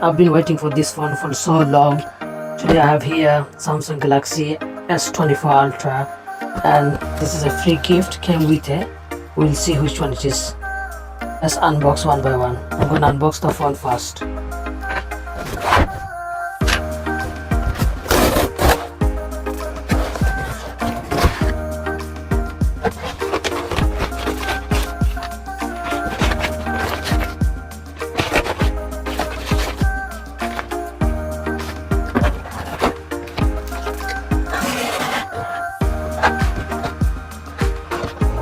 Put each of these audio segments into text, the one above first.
I've been waiting for this phone for so long. Today I have here Samsung Galaxy S24 Ultra, and this is a free gift, came with it. We'll see which one it is. Let's unbox one by one. I'm gonna unbox the phone first.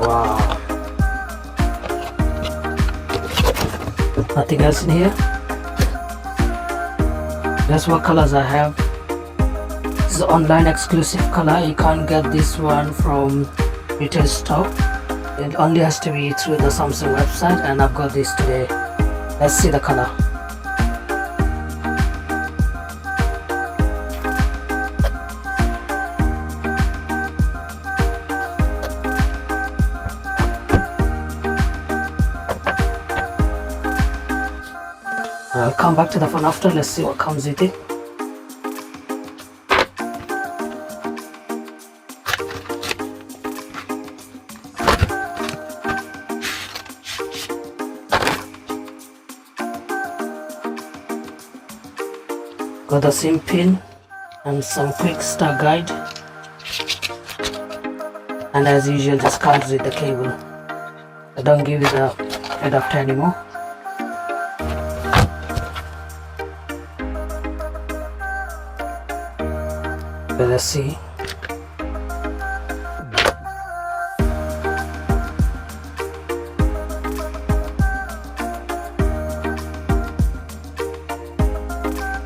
Wow. Nothing else in here. That's what colors I have. This is online exclusive color. You can't get this one from retail store. It only has to be through the Samsung website, and I've got this today. Let's see the color. I'll come back to the phone after. Let's see what comes with it. Got the SIM pin and some quick start guide, and as usual just comes with the cable. I don't give it the adapter anymore. But let's see.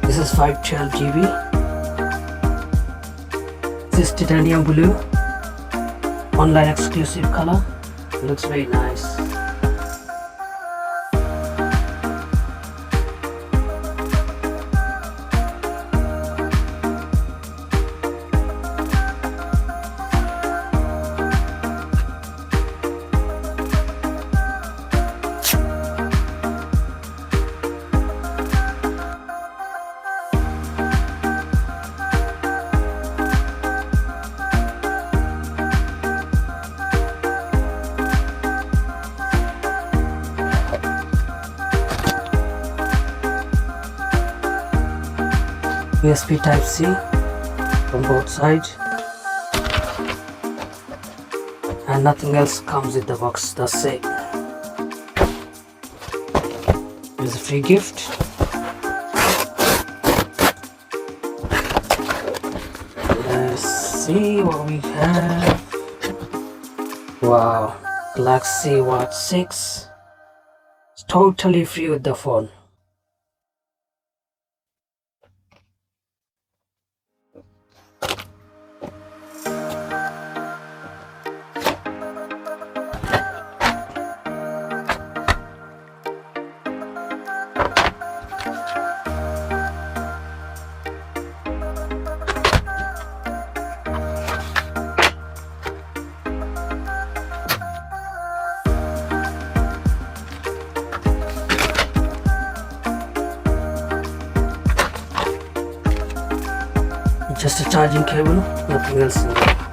This is 512 GB. This is titanium blue, online exclusive color. It looks very nice. USB Type-C from both sides, and nothing else comes with the box. That's it. Here's a free gift. Let's see what we have. Wow, Galaxy S24. It's totally free with the phone. Just a charging cable, nothing else in there.